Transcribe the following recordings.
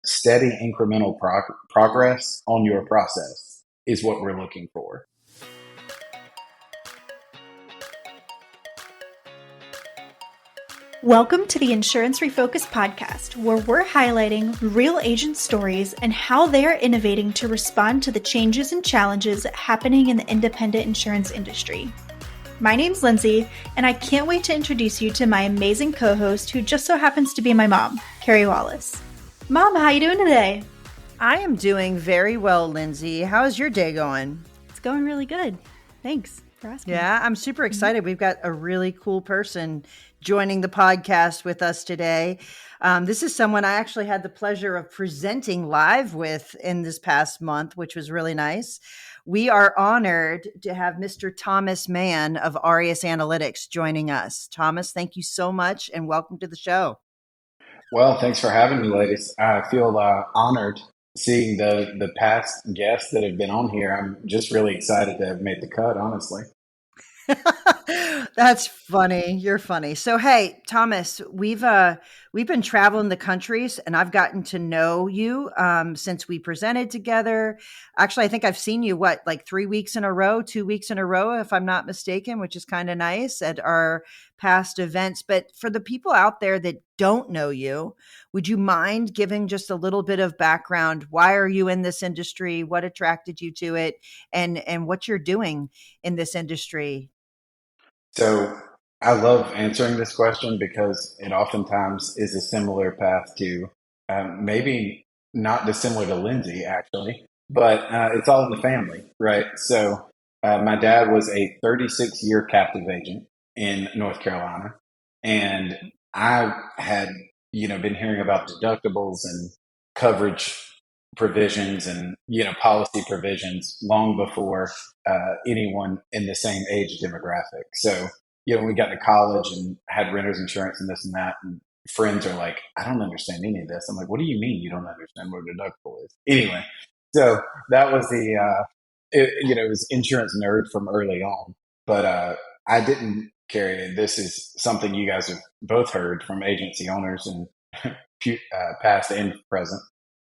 steady incremental progress on your process is what we're looking for. Welcome to the Insurance Refocused podcast, where we're highlighting real agent stories and how they are innovating to respond to the changes and challenges happening in the independent insurance industry. My name's Lindsay, and I can't wait to introduce you to my amazing co-host, who just so happens to be my mom, Carey Wallace. Mom, how you doing today? I am doing very well, Lindsay. How's your day going? It's going really good. Thanks for asking. Yeah, I'm super excited. We've got a really cool person joining the podcast with us today. This is someone I actually had the pleasure of presenting live with in this past month, which was really nice. We are honored to have Mr. Thomas Mann of Aureus Analytics joining us. Thomas, thank you so much and welcome to the show. Well, thanks for having me, ladies. I feel honored seeing the past guests that have been on here. I'm just really excited to have made the cut, honestly. That's funny. You're funny. So, hey, Thomas, we've been traveling the countries, and I've gotten to know you since we presented together. Actually, I think I've seen you like 3 weeks in a row, 2 weeks in a row, if I'm not mistaken, which is kind of nice at our past events. But for the people out there that don't know you, would you mind giving just a little bit of background? Why are you in this industry? What attracted you to it, and what you're doing in this industry? So I love answering this question because it oftentimes is a similar path to maybe not dissimilar to Lindsay, actually, but it's all in the family, right? So my dad was a 36-year captive agent in North Carolina, and I had, been hearing about deductibles and coverage provisions and, policy provisions long before anyone in the same age demographic. So, when we got to college and had renter's insurance and this and that, and friends are like, I don't understand any of this. I'm like, what do you mean you don't understand what a deductible is? Anyway, so that was it was insurance nerd from early on. But I didn't carry, this is something you guys have both heard from agency owners and past and present.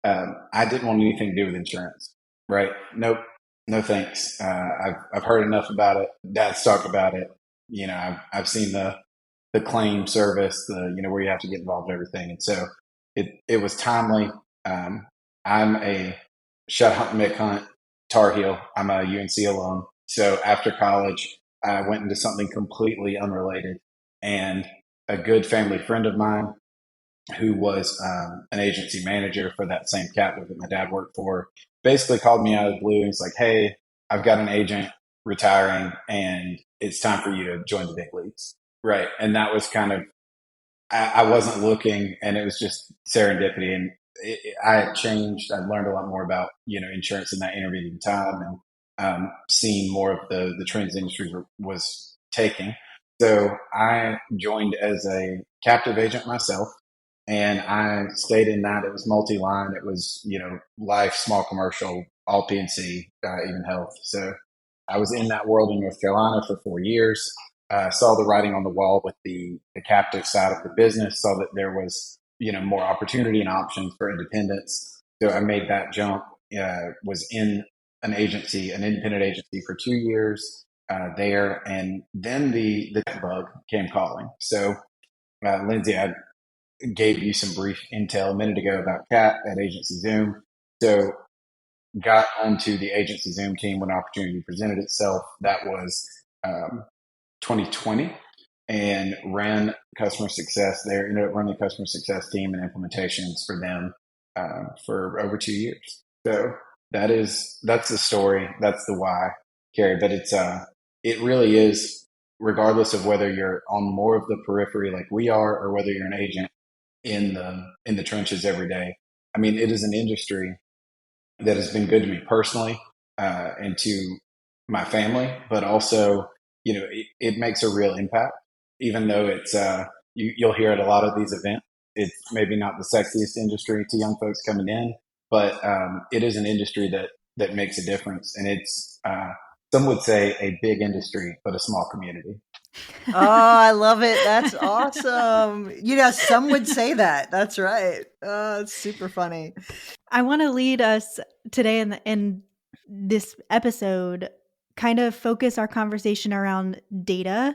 I didn't want anything to do with insurance, right? Nope. No thanks. I've heard enough about it. Dad's talked about it. I've seen the claim service, where you have to get involved in everything. And so it was timely. I'm a shut hunt, Mick Hunt, Tar Heel. I'm a UNC alum. So after college, I went into something completely unrelated. And a good family friend of mine who was an agency manager for that same captive that my dad worked for, basically called me out of the blue and was like, hey, I've got an agent retiring and it's time for you to join the big leagues. Right. And that was kind of, I wasn't looking, and it was just serendipity. And I had changed. I learned a lot more about, insurance in that intervening time, and seeing more of the trends the industry was taking. So I joined as a captive agent myself. And I stayed in that. It was multi-line. It was, life, small commercial, all P&C, even health. So I was in that world in North Carolina for 4 years. Saw the writing on the wall with the captive side of the business. Saw that there was, more opportunity and options for independence. So I made that jump. Was in an independent agency for 2 years there, and then the bug came calling. So Lindsay, I gave you some brief intel a minute ago about Cat at Agency Zoom. So got onto the Agency Zoom team when opportunity presented itself. That was 2020, and ran customer success there. Ended up running the customer success team and implementations for them for over 2 years. So that's the story. That's the why, Carey. But it really is, regardless of whether you're on more of the periphery like we are, or whether you're an agent in the trenches every day. I mean, it is an industry that has been good to me personally and to my family, but also, it makes a real impact, even though it's you'll hear at a lot of these events. It's maybe not the sexiest industry to young folks coming in, but it is an industry that makes a difference, and it's some would say a big industry, but a small community. Oh, I love it. That's awesome. Some would say that. That's right. Oh, it's super funny. I want to lead us today in this episode, kind of focus our conversation around data,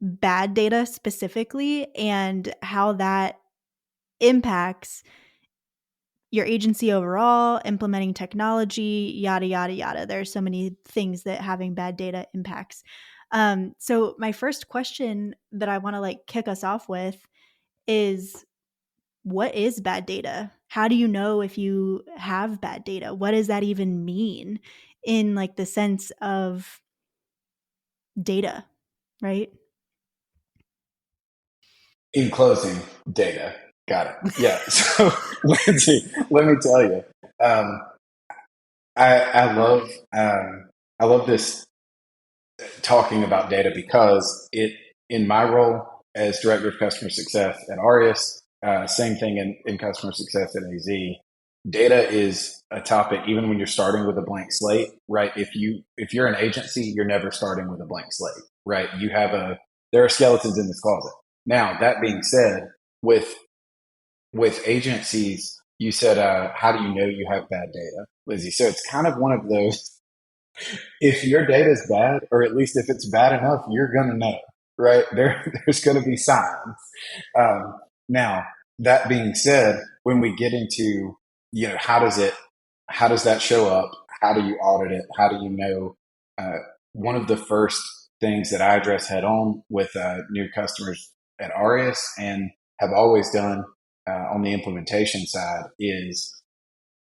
bad data specifically, and how that impacts your agency overall, implementing technology, yada, yada, yada. There's so many things that having bad data impacts. So my first question that I want to kick us off with is, what is bad data? How do you know if you have bad data? What does that even mean in the sense of data, right? In closing, data. Got it. Yeah. So, Lindsay, let me tell you, um, I love I love this talking about data because in my role as director of customer success at Aureus, same thing in customer success at AZ. Data is a topic even when you're starting with a blank slate, right? If you're an agency, you're never starting with a blank slate, right? There are skeletons in this closet. Now that being said, with agencies, you said, how do you know you have bad data, Lizzie? So it's kind of one of those, if your data is bad, or at least if it's bad enough, you're going to know, right? There's going to be signs. Now, that being said, when we get into, how does that show up? How do you audit it? How do you know? Uh, One of the first things that I address head on with new customers at Aureus and have always done on the implementation side is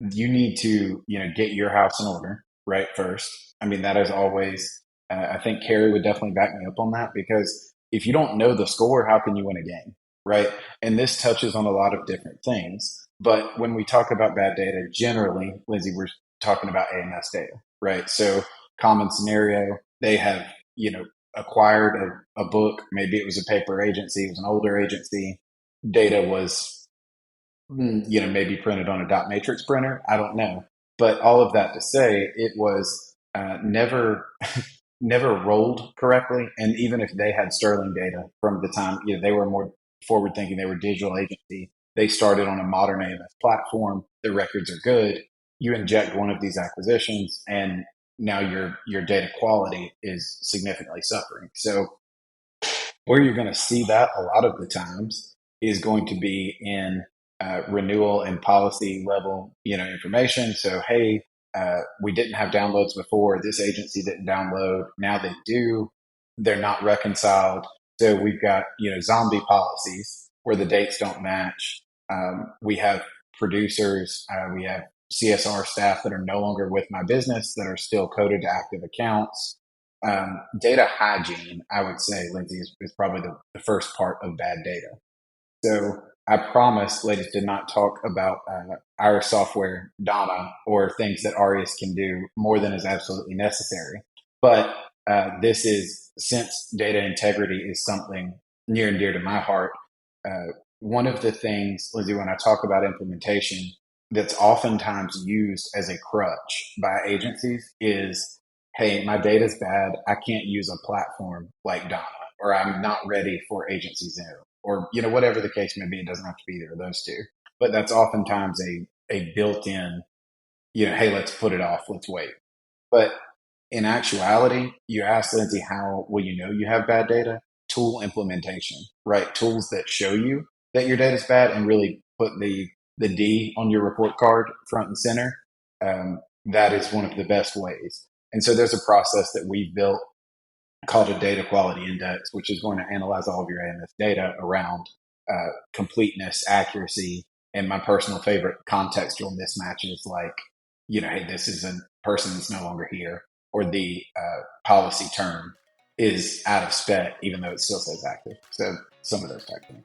you need to, get your house in order, right? First. I mean, that is always, I think Carey would definitely back me up on that because if you don't know the score, how can you win a game, right? And this touches on a lot of different things. But when we talk about bad data, generally, Lindsay, we're talking about AMS data, right? So, common scenario, they have, acquired a book. Maybe it was a paper agency, it was an older agency. Data was maybe printed on a dot matrix printer. I don't know. But all of that to say, it was never never rolled correctly. And even if they had sterling data from the time, they were more forward thinking, they were a digital agency. They started on a modern AMS platform. The records are good. You inject one of these acquisitions, and now your data quality is significantly suffering. So where you're going to see that a lot of the times is going to be in renewal and policy level, information. So, hey, we didn't have downloads before. This agency didn't download. Now they do. They're not reconciled. So we've got, zombie policies where the dates don't match. We have producers. We have CSR staff that are no longer with my business that are still coded to active accounts. Data hygiene, I would say, Lindsay, is probably the first part of bad data. So I promise, ladies, to not talk about our software, Donna, or things that Aureus can do more than is absolutely necessary. But this is, since data integrity is something near and dear to my heart, one of the things, Lindsay, when I talk about implementation, that's oftentimes used as a crutch by agencies is, hey, my data's bad. I can't use a platform like Donna, or I'm not ready for Agency Zero, or whatever the case may be. It doesn't have to be either of those two, but that's oftentimes a built-in, hey, let's put it off, let's wait. But in actuality, you ask Lindsay, how will you know you have bad data? Tool implementation, right? Tools that show you that your data is bad and really put the D on your report card front and center. That is one of the best ways. And so there's a process that we've built called a data quality index, which is going to analyze all of your AMS data around completeness, accuracy, and my personal favorite, contextual mismatches like, hey, this is a person that's no longer here, or the policy term is out of spec, even though it still says active. So some of those type things.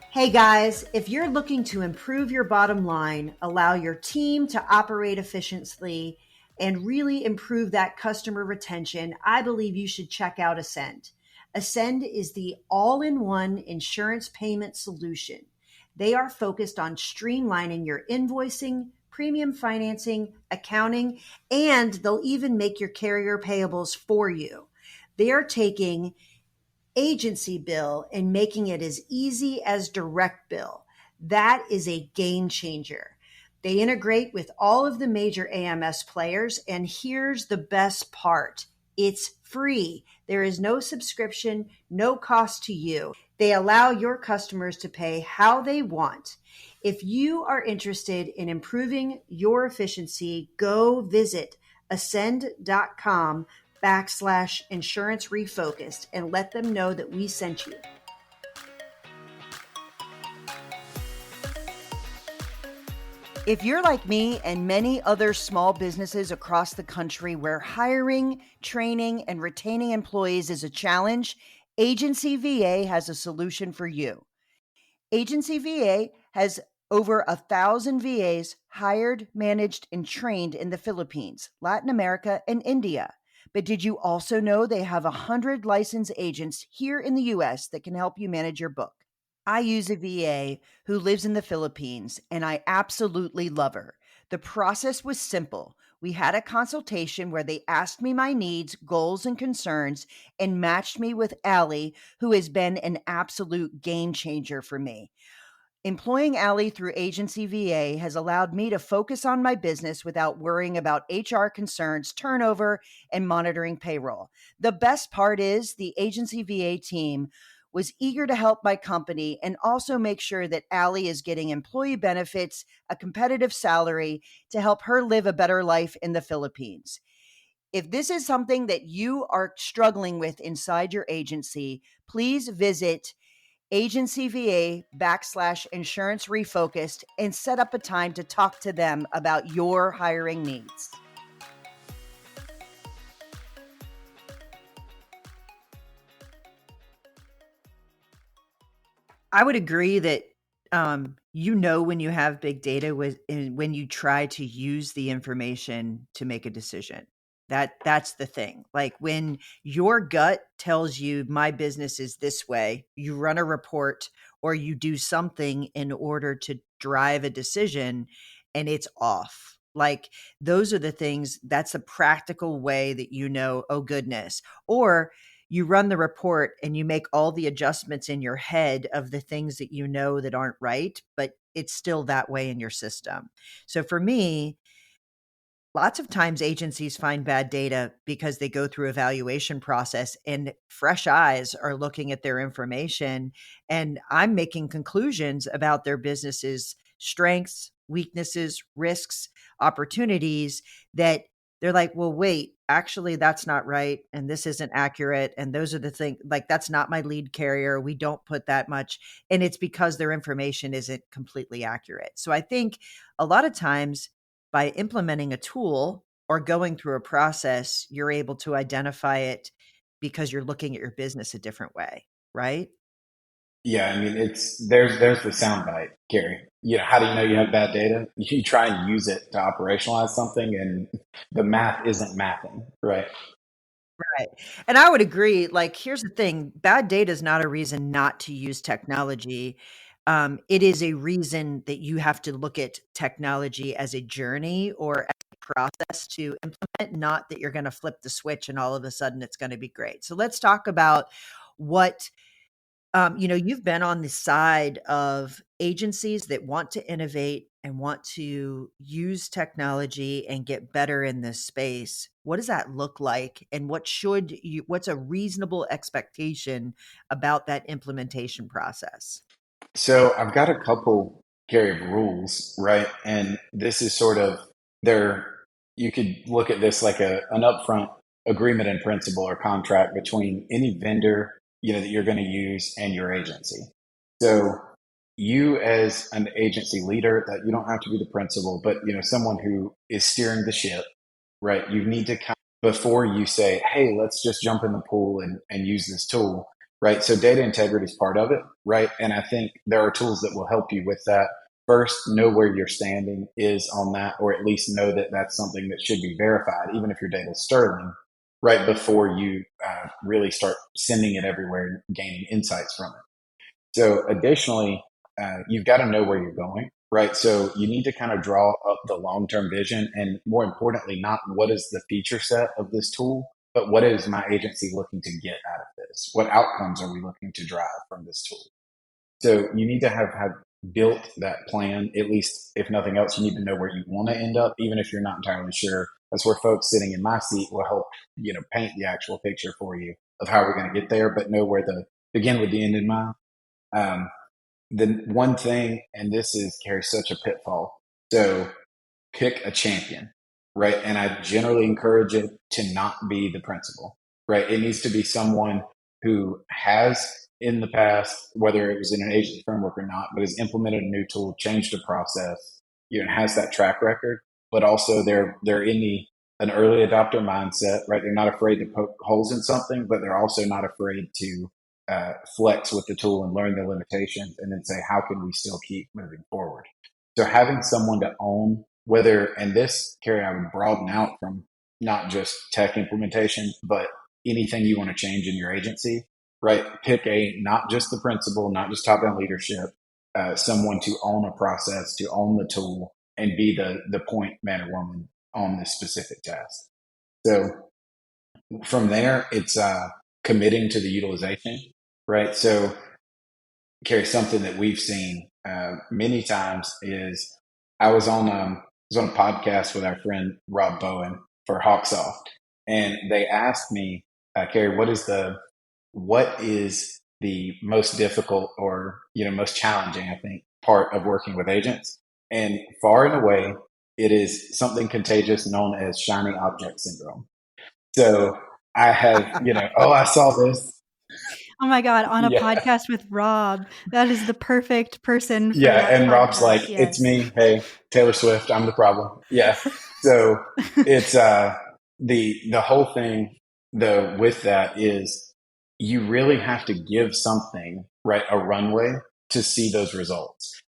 Hey guys, if you're looking to improve your bottom line, allow your team to operate efficiently, and really improve that customer retention, I believe you should check out Ascend. Ascend is the all-in-one insurance payment solution. They are focused on streamlining your invoicing, premium financing, accounting, and they'll even make your carrier payables for you. They are taking agency bill and making it as easy as direct bill. That is a game changer. They integrate with all of the major AMS players. And here's the best part: it's free. There is no subscription, no cost to you. They allow your customers to pay how they want. If you are interested in improving your efficiency, go visit ascend.com/insurance refocused and let them know that we sent you. If you're like me and many other small businesses across the country where hiring, training, and retaining employees is a challenge, Agency VA has a solution for you. Agency VA has over 1,000 VAs hired, managed, and trained in the Philippines, Latin America, and India. But did you also know they have 100 licensed agents here in the US that can help you manage your book? I use a VA who lives in the Philippines, and I absolutely love her. The process was simple. We had a consultation where they asked me my needs, goals, and concerns and matched me with Allie, who has been an absolute game changer for me. Employing Allie through Agency VA has allowed me to focus on my business without worrying about HR concerns, turnover, and monitoring payroll. The best part is the Agency VA team was eager to help my company and also make sure that Allie is getting employee benefits, a competitive salary to help her live a better life in the Philippines. If this is something that you are struggling with inside your agency, please visit agencyva.com/insurance refocused and set up a time to talk to them about your hiring needs. I would agree that when you have big data when you try to use the information to make a decision. That's the thing. Like when your gut tells you my business is this way, you run a report or you do something in order to drive a decision and it's off. Like those are the things, that's a practical way that oh goodness. Or you run the report and you make all the adjustments in your head of the things that that aren't right, but it's still that way in your system. So for me, lots of times agencies find bad data because they go through evaluation process and fresh eyes are looking at their information and I'm making conclusions about their business's strengths, weaknesses, risks, opportunities that they're like, well, wait, actually that's not right. And this isn't accurate. And those are the things, like, that's not my lead carrier. We don't put that much. And it's because their information isn't completely accurate. So I think a lot of times by implementing a tool or going through a process, you're able to identify it because you're looking at your business a different way, right? Yeah, I mean, there's the soundbite, Gary. How do you know you have bad data? You try and use it to operationalize something, and the math isn't mathing, right? Right. And I would agree. Like, here's the thing: bad data is not a reason not to use technology. It is a reason that you have to look at technology as a journey or as a process to implement, not that you're going to flip the switch and all of a sudden it's going to be great. So let's talk about what you've been on the side of agencies that want to innovate and want to use technology and get better in this space. What does that look like? And what's a reasonable expectation about that implementation process? So I've got a couple, Gary, of rules, right? And this is sort of there. You could look at this like an upfront agreement in principle or contract between any vendor, that you're going to use and your agency. So you as an agency leader, that you don't have to be the principal, but someone who is steering the ship, right? You need to before you say, hey, let's just jump in the pool and use this tool, right? So data integrity is part of it, right? And I think there are tools that will help you with that. First, know where your standing is on that, or at least know that that's something that should be verified, even if your data is sterling, right? Before you really start sending it everywhere and gaining insights from it. So additionally, you've got to know where you're going, right? So you need to kind of draw up the long-term vision and, more importantly, not what is the feature set of this tool, but what is my agency looking to get out of this? What outcomes are we looking to drive from this tool? So you need to have built that plan, at least if nothing else, you need to know where you want to end up, even if you're not entirely sure. That's where folks sitting in my seat will help, paint the actual picture for you of how we're going to get there, but know where the begin with the end in mind. Um, the one thing, and this is Carey, such a pitfall. So pick a champion, right? And I generally encourage it to not be the principal, right? It needs to be someone who has in the past, whether it was in an agency framework or not, but has implemented a new tool, changed a process, has that track record, but also they're in an early adopter mindset, right? They're not afraid to poke holes in something, but they're also not afraid to flex with the tool and learn the limitations and then say, how can we still keep moving forward? So having someone to own whether, and this, Carey, I would broaden out from not just tech implementation, but anything you want to change in your agency, right? Pick not just the principal, not just top down leadership, someone to own a process, to own the tool, and be the point man or woman on this specific task. So from there, it's committing to the utilization, right? So, Carey, something that we've seen many times is I was on a podcast with our friend Rob Bowen for Hawksoft, and they asked me, Carey, what is the most difficult or most challenging, I think, part of working with agents? And far and away, it is something contagious known as shiny object syndrome. So I have, oh, I saw this. Oh my God, on a Yeah. podcast with Rob. That is the perfect person for Yeah, that and Rob's podcast. like, it's Yes. me. Hey, Taylor Swift, I'm the problem. Yeah. So it's the whole thing though with that is you really have to give something, right, a runway to see those results.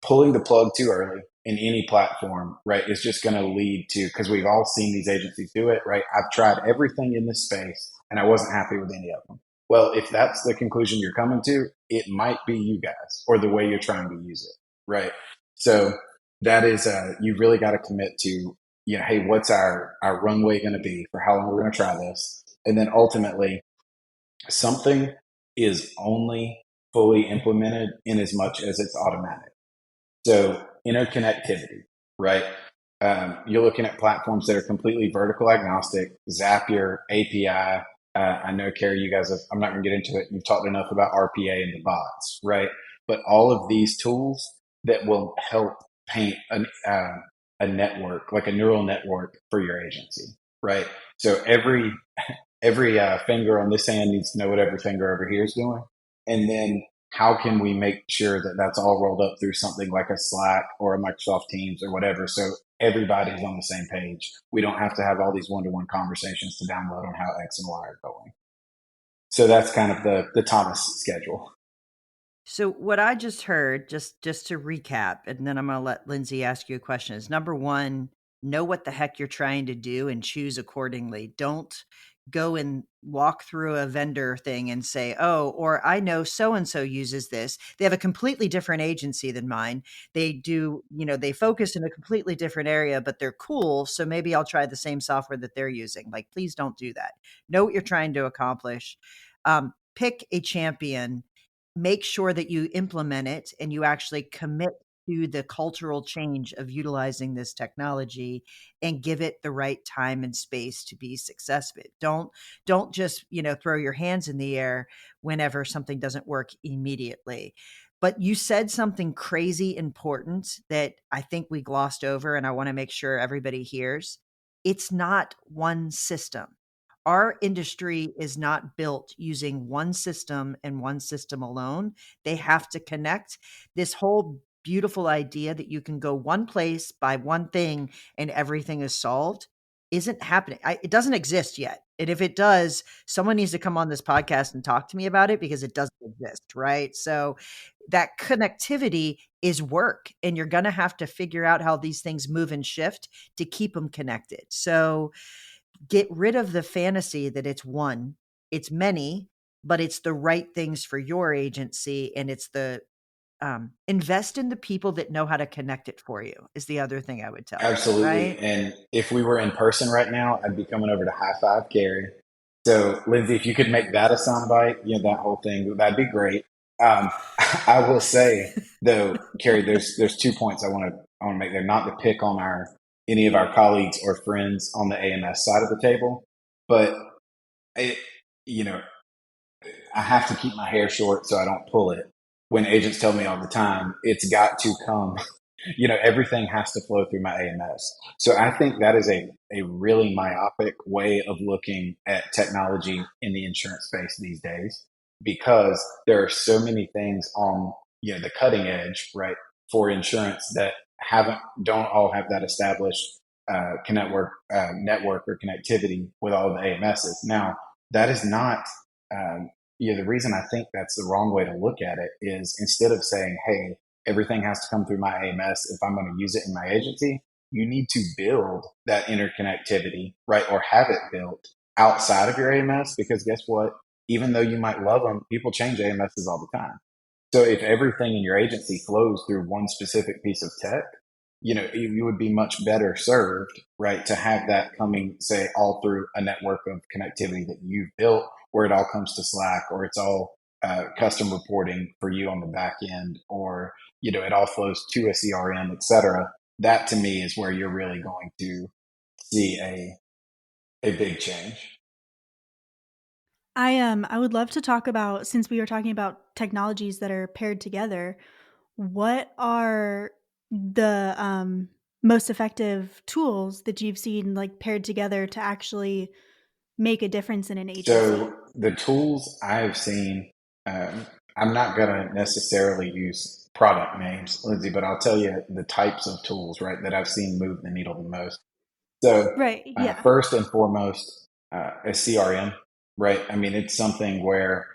Pulling the plug too early in any platform, right, is just going to lead to, because we've all seen these agencies do it, right? I've tried everything in this space and I wasn't happy with any of them. Well, if that's the conclusion you're coming to, it might be you guys or the way you're trying to use it, right? So that is, you really got to commit to, hey, what's our runway going to be for how long we're going to try this, and then ultimately, something is only fully implemented in as much as it's automatic. So interconnectivity, right? You're looking at platforms that are completely vertical agnostic, Zapier, API. I know, Carey, you guys have, I'm not going to get into it. You've talked enough about RPA and the bots, right? But all of these tools that will help paint a network, like a neural network for your agency, right? So every finger on this hand needs to know what every finger over here is doing. And then how can we make sure that that's all rolled up through something like a Slack or a Microsoft Teams or whatever, so everybody's on the same page? We don't have to have all these one-to-one conversations to download on how X and Y are going. So that's kind of the Thomas schedule. So what I just heard, just to recap, and then I'm going to let Lindsay ask you a question, is number one, know what the heck you're trying to do and choose accordingly. Don't go and walk through a vendor thing and say, oh, or I know so-and-so uses this. They have a completely different agency than mine. They do, they focus in a completely different area, but they're cool. So maybe I'll try the same software that they're using. Like, please don't do that. Know what you're trying to accomplish. Pick a champion, make sure that you implement it and you actually commit to the cultural change of utilizing this technology and give it the right time and space to be successful. Don't just, throw your hands in the air whenever something doesn't work immediately. But you said something crazy important that I think we glossed over, and I want to make sure everybody hears. It's not one system. Our industry is not built using one system and one system alone. They have to connect. This whole beautiful idea that you can go one place, buy one thing, and everything is solved isn't happening. It doesn't exist yet. And if it does, someone needs to come on this podcast and talk to me about it, because it doesn't exist, right? So that connectivity is work, and you're going to have to figure out how these things move and shift to keep them connected. So get rid of the fantasy that it's one, it's many, but it's the right things for your agency, and it's the invest in the people that know how to connect it for you is the other thing I would tell you, Absolutely. right? And if we were in person right now, I'd be coming over to high five Carey. So, Lindsay, if you could make that a soundbite, that whole thing, that'd be great. Um, I will say though, Carey, there's 2 points I want to make there, not to pick on our any of our colleagues or friends on the AMS side of the table, but it, you know, I have to keep my hair short so I don't pull it. When agents tell me all the time, it's got to come. Everything has to flow through my AMS. So I think that is a really myopic way of looking at technology in the insurance space these days, because there are so many things on, the cutting edge, right, for insurance that don't all have that established network or connectivity with all of the AMSs. Now, that is not, the reason I think that's the wrong way to look at it is, instead of saying, hey, everything has to come through my AMS if I'm going to use it in my agency, you need to build that interconnectivity, right? Or have it built outside of your AMS, because guess what? Even though you might love them, people change AMSs all the time. So if everything in your agency flows through one specific piece of tech, you would be much better served, right, to have that coming, say, all through a network of connectivity that you've built, where it all comes to Slack, or it's all custom reporting for you on the back end, or it all flows to a CRM, et cetera. That to me is where you're really going to see a big change. I would love to talk about, since we were talking about technologies that are paired together, what are the most effective tools that you've seen like paired together to actually make a difference in an agency? So the tools I've seen, I'm not going to necessarily use product names, Lindsay, but I'll tell you the types of tools, right, that I've seen move the needle the most. So, Right. Yeah. first and foremost, a CRM, right? I mean, it's something where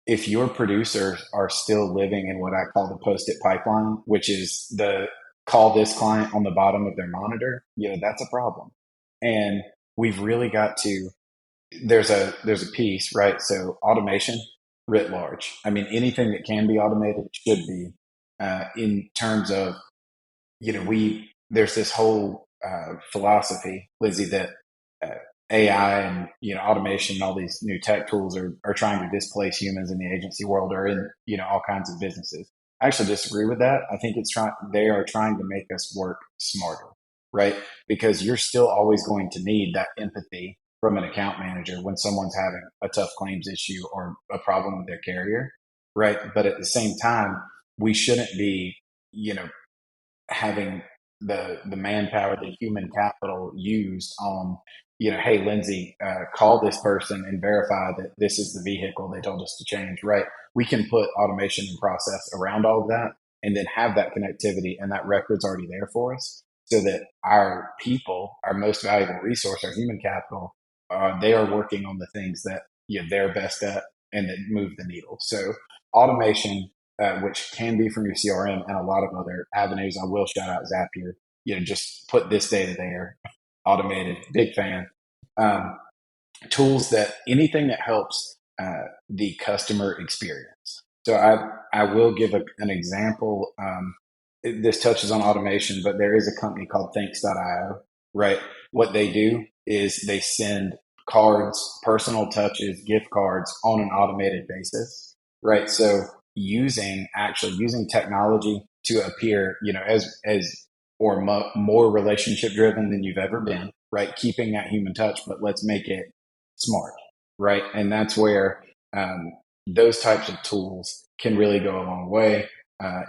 if your producers are still living in what I call the post-it pipeline, which is the call this client on the bottom of their monitor, that's a problem. And we've really got to, there's a piece, right? So automation writ large. I mean, anything that can be automated should be, in terms of, we there's this whole philosophy, Lizzie, that uh, AI and automation and all these new tech tools are trying to displace humans in the agency world, or in all kinds of businesses. I actually disagree with that. I think they are trying to make us work smarter, right? Because you're still always going to need that empathy from an account manager when someone's having a tough claims issue or a problem with their carrier, right? But at the same time, we shouldn't be, you know, having the manpower, the human capital used on, hey, Lindsay, call this person and verify that this is the vehicle they told us to change, right? We can put automation and process around all of that, and then have that connectivity, and that record's already there for us, so that our people, our most valuable resource, our human capital, they are working on the things that they're best at and that move the needle. So automation, which can be from your CRM and a lot of other avenues. I will shout out Zapier. Just put this data there, automated. Big fan. Um, Tools that anything that helps the customer experience. So I will give an example. This touches on automation, but there is a company called Thanks.io, right? What they do is they send cards, personal touches, gift cards on an automated basis, right? So using technology to appear, as or more relationship driven than you've ever been, right? Keeping that human touch, but let's make it smart, right? And that's where those types of tools can really go a long way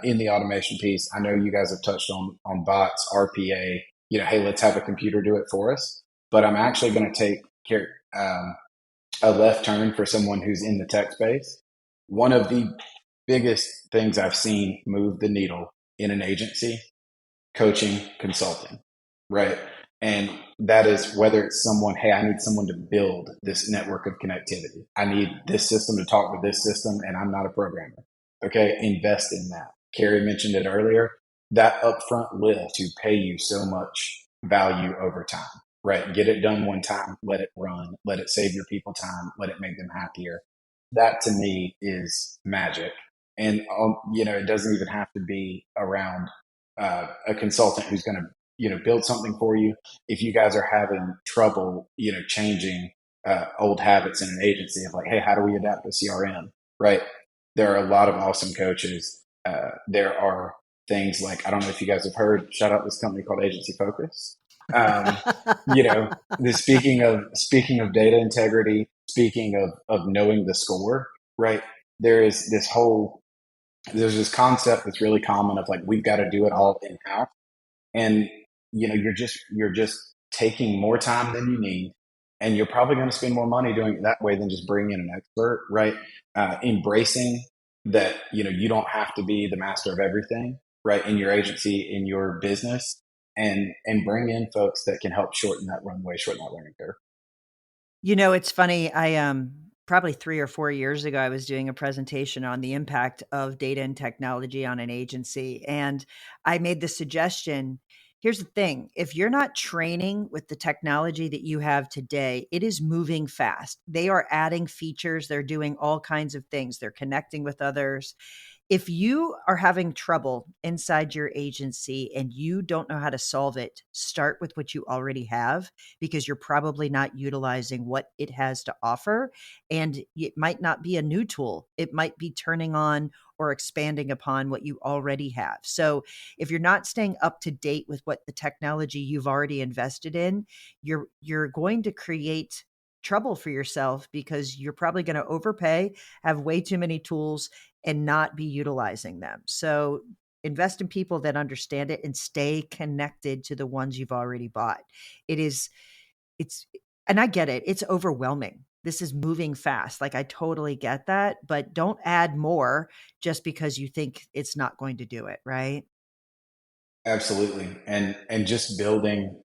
in the automation piece. I know you guys have touched on bots, RPA. Hey, let's have a computer do it for us. But I'm actually going to take care, a left turn for someone who's in the tech space. One of the biggest things I've seen move the needle in an agency: coaching, consulting, right? And that is whether it's someone, hey, I need someone to build this network of connectivity. I need this system to talk with this system, and I'm not a programmer. Okay, invest in that. Carey mentioned it earlier. That upfront lift to pay you so much value over time, right? Get it done one time, let it run, let it save your people time, let it make them happier. That to me is magic. And, it doesn't even have to be around a consultant who's going to, build something for you. If you guys are having trouble, changing old habits in an agency of like, hey, how do we adapt to CRM? Right. There are a lot of awesome coaches. There are things like, I don't know if you guys have heard, shout out this company called Agency Focus. Um, the speaking of data integrity, speaking of knowing the score, right? There is there's this concept that's really common of like we've got to do it all in house, and you're just taking more time than you need, and you're probably going to spend more money doing it that way than just bringing in an expert, right? Embracing that you don't have to be the master of everything, right, in your agency, in your business, and bring in folks that can help shorten that runway, shorten that learning curve. It's funny. I probably 3 or 4 years ago, I was doing a presentation on the impact of data and technology on an agency, and I made the suggestion. Here's the thing: if you're not training with the technology that you have today, it is moving fast. They are adding features. They're doing all kinds of things. They're connecting with others. If you are having trouble inside your agency and you don't know how to solve it, start with what you already have, because you're probably not utilizing what it has to offer. And it might not be a new tool, it might be turning on or expanding upon what you already have. So if you're not staying up to date with what the technology you've already invested in, you're going to create trouble for yourself, because you're probably going to overpay, have way too many tools, and not be utilizing them. So invest in people that understand it and stay connected to the ones you've already bought. It is, it's, and I get it. It's overwhelming. This is moving fast. Like, I totally get that, but don't add more just because you think it's not going to do it. Right. Absolutely. And just building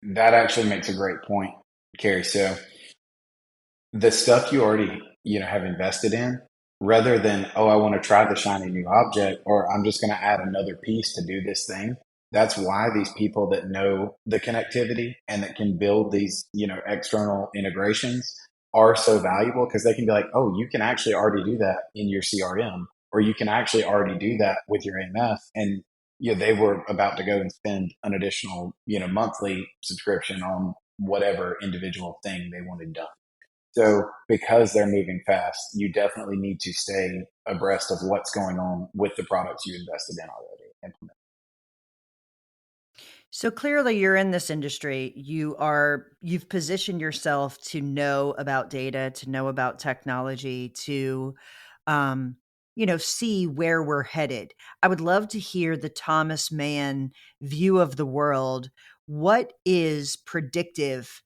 that actually makes a great point, Carrie. So the stuff you already, have invested in, rather than, oh, I want to try the shiny new object, or I'm just going to add another piece to do this thing. That's why these people that know the connectivity and that can build these, external integrations are so valuable, because they can be like, oh, you can actually already do that in your CRM, or you can actually already do that with your AMS. And they were about to go and spend an additional, monthly subscription on whatever individual thing they wanted done. So because they're moving fast, you definitely need to stay abreast of what's going on with the products you invested in already. Implement. So clearly you're in this industry. You've positioned yourself to know about data, to know about technology, to um, see where we're headed. I would love to hear the Thomas Mann view of the world. What is predictive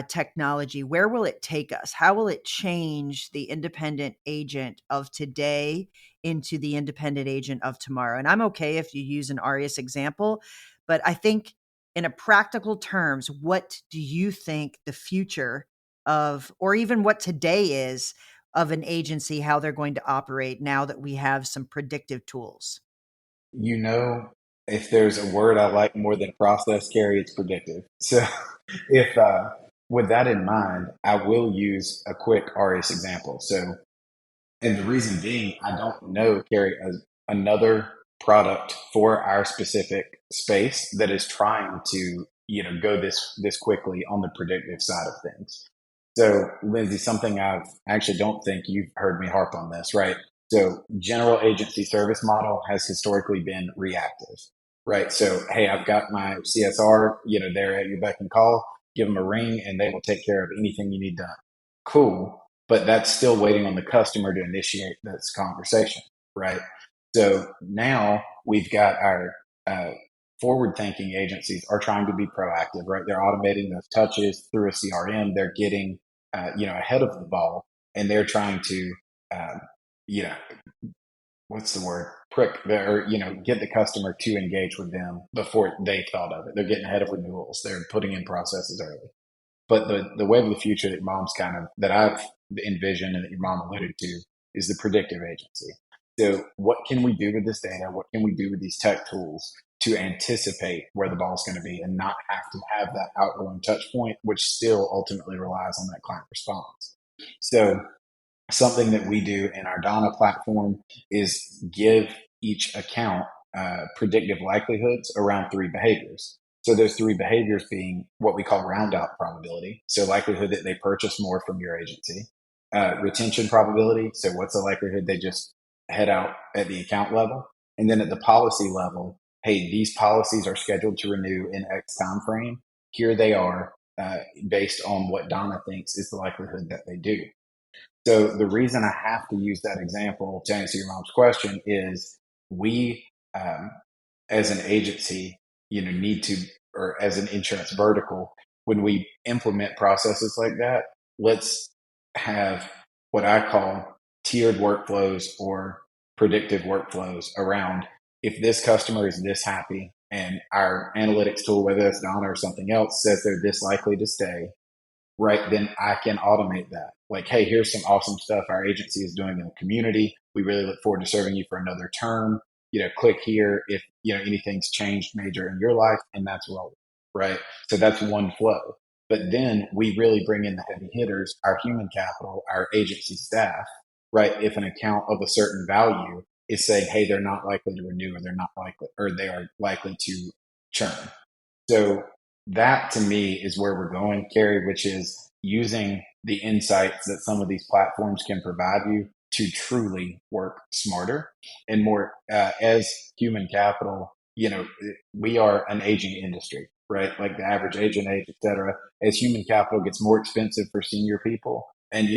technology? Where will it take us? How will it change the independent agent of today into the independent agent of tomorrow? And I'm okay if you use an Aureus example, but I think in a practical terms, what do you think the future of, or even what today is, of an agency, how they're going to operate now that we have some predictive tools? You know, if there's a word I like more than process, Carrie, it's predictive. So if with that in mind, I will use a quick RS example. So, and the reason being, I don't know, Carrie, another product for our specific space that is trying to, go this quickly on the predictive side of things. So, Lindsay, something I actually don't think you've heard me harp on this, right? So, general agency service model has historically been reactive, right? So, hey, I've got my CSR, they're at your beck and call, give them a ring and they will take care of anything you need done. Cool. But that's still waiting on the customer to initiate this conversation, right? So now we've got our forward thinking agencies are trying to be proactive, right? They're automating those touches through a CRM. They're getting, ahead of the ball, and they're trying to, um, you know, what's the word? Prick their, get the customer to engage with them before they thought of it. They're getting ahead of renewals. They're putting in processes early. But the wave of the future that mom's that I've envisioned and that your mom alluded to is the predictive agency. So what can we do with this data? What can we do with these tech tools to anticipate where the ball's going to be and not have to have that outgoing touch point, which still ultimately relies on that client response. So something that we do in our Donna platform is give each account predictive likelihoods around three behaviors. So those three behaviors being what we call round out probability. So likelihood that they purchase more from your agency, retention probability. So what's the likelihood they just head out at the account level? And then at the policy level, hey, these policies are scheduled to renew in X time frame. Here they are, based on what Donna thinks is the likelihood that they do. So the reason I have to use that example to answer your mom's question is we, um, as an agency, need to, or as an insurance vertical, when we implement processes like that, let's have what I call tiered workflows or predictive workflows around if this customer is this happy and our analytics tool, whether it's Donna or something else, says they're this likely to stay, right, then I can automate that. Like, hey, here's some awesome stuff our agency is doing in the community. We really look forward to serving you for another term. Click here if anything's changed major in your life, and that's rolling, right? So that's one flow. But then we really bring in the heavy hitters, our human capital, our agency staff, right? If an account of a certain value is saying, hey, they're not likely to renew, or they're not likely, or they are likely to churn. So that to me is where we're going, Carey, which is using the insights that some of these platforms can provide you to truly work smarter and more. As human capital, we are an aging industry, right? Like the average agent age, et cetera. As human capital gets more expensive for senior people, and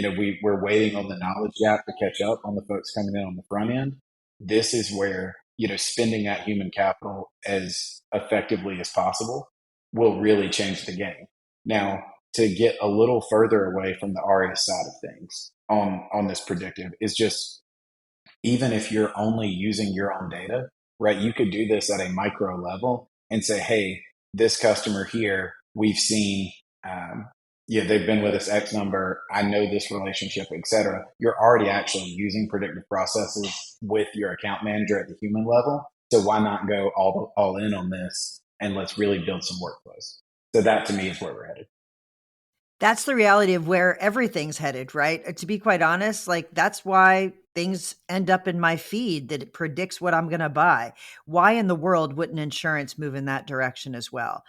we're waiting on the knowledge gap to catch up on the folks coming in on the front end. This is where spending that human capital as effectively as possible will really change the game. Now, to get a little further away from the Aureus side of things on this predictive is just, even if you're only using your own data, right? You could do this at a micro level and say, hey, this customer here, we've seen, they've been with us X number. I know this relationship, et cetera. You're already actually using predictive processes with your account manager at the human level. So why not go all in on this and let's really build some workflows? So that to me is where we're headed. That's the reality of where everything's headed, right? To be quite honest, like that's why things end up in my feed that it predicts what I'm going to buy. Why in the world wouldn't insurance move in that direction as well?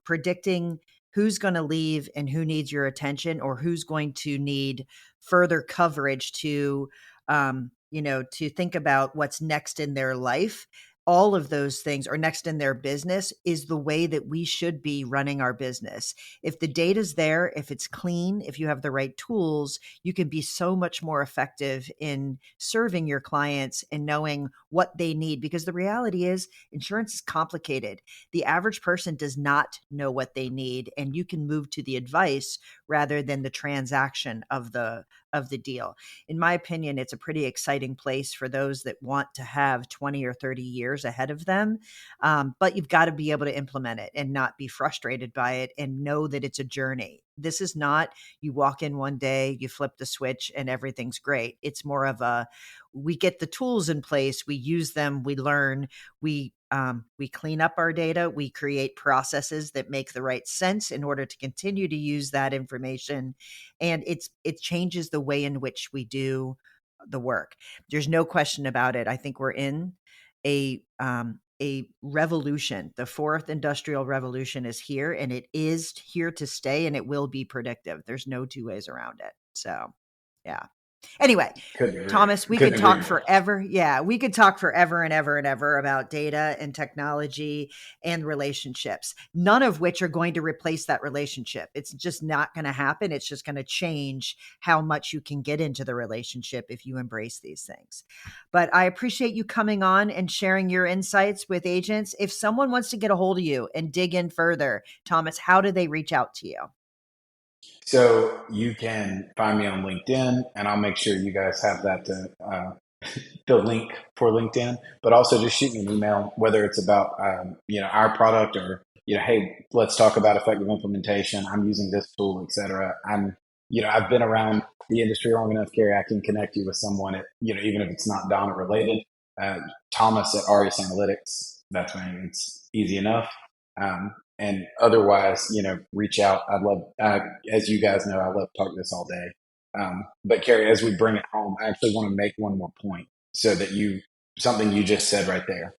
Predicting who's going to leave and who needs your attention or who's going to need further coverage to think about what's next in their life. All of those things are next in their business is the way that we should be running our business. If the data's there, if it's clean, if you have the right tools, you can be so much more effective in serving your clients and knowing what they need. Because the reality is insurance is complicated. The average person does not know what they need, and you can move to the advice rather than the transaction of the deal. In my opinion, it's a pretty exciting place for those that want to have 20 or 30 years ahead of them. But you've got to be able to implement it and not be frustrated by it and know that it's a journey. This is not you walk in one day, you flip the switch and everything's great. It's more of we get the tools in place, we use them, we learn, we clean up our data, we create processes that make the right sense in order to continue to use that information, and it changes the way in which we do the work. There's no question about it. I think we're in a revolution. The fourth industrial revolution is here, and it is here to stay, and it will be predictive. There's no two ways around it. So, yeah. Anyway, Thomas, we could talk forever. Yeah, we could talk forever and ever and ever about data and technology and relationships, none of which are going to replace that relationship. It's just not going to happen. It's just going to change how much you can get into the relationship if you embrace these things. But I appreciate you coming on and sharing your insights with agents. If someone wants to get a hold of you and dig in further, Thomas, how do they reach out to you? So you can find me on LinkedIn, and I'll make sure you guys have that the link for LinkedIn. But also just shoot me an email, whether it's about our product or hey, let's talk about effective implementation. I'm using this tool, etc. I've been around the industry long enough, Carey. I can connect you with someone at even if it's not Donna related. Thomas at Aureus Analytics. That's my name. It's easy enough. And otherwise, reach out. I'd love, as you guys know, I love talking this all day. But Carey, as we bring it home, I actually want to make one more point so that something you just said right there.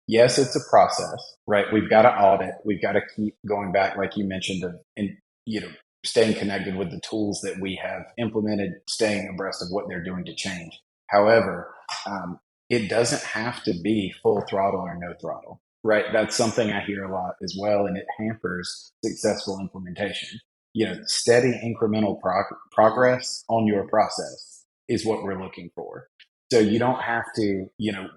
Yes, it's a process, right? We've got to audit. We've got to keep going back, like you mentioned, and you know, staying connected with the tools that we have implemented, staying abreast of what they're doing to change. However, it doesn't have to be full throttle or no throttle, right? That's something I hear a lot as well, and it hampers successful implementation. Steady incremental progress on your process is what we're looking for. So you don't have to,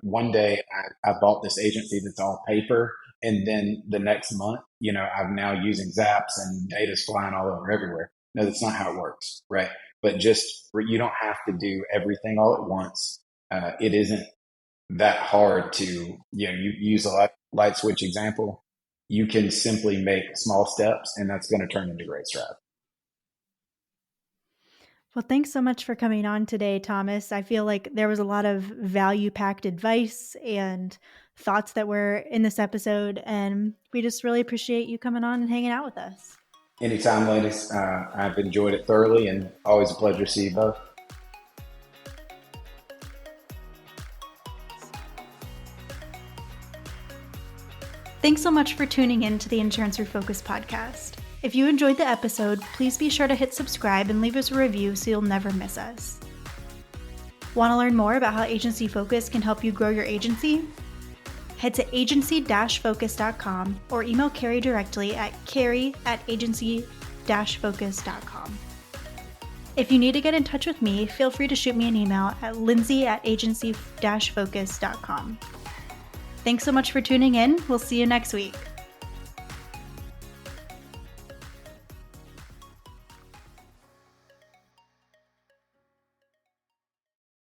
one day I bought this agency that's all paper, and then the next month, I'm now using Zaps and data's flying all over everywhere. No, that's not how it works, right? But you don't have to do everything all at once. It isn't that hard to, you use a light switch example. You can simply make small steps, and that's going to turn into great strides. Well, thanks so much for coming on today, Thomas. I feel like there was a lot of value-packed advice and thoughts that were in this episode, and we just really appreciate you coming on and hanging out with us. Anytime, ladies. I've enjoyed it thoroughly, and always a pleasure to see you both. Thanks so much for tuning in to the Insurance Refocused podcast. If you enjoyed the episode, please be sure to hit subscribe and leave us a review so you'll never miss us. Want to learn more about how Agency Focus can help you grow your agency? Head to agency-focus.com or email Carey directly at carey@agency-focus.com. If you need to get in touch with me, feel free to shoot me an email at lindsay@agency-focus.com. Thanks so much for tuning in. We'll see you next week.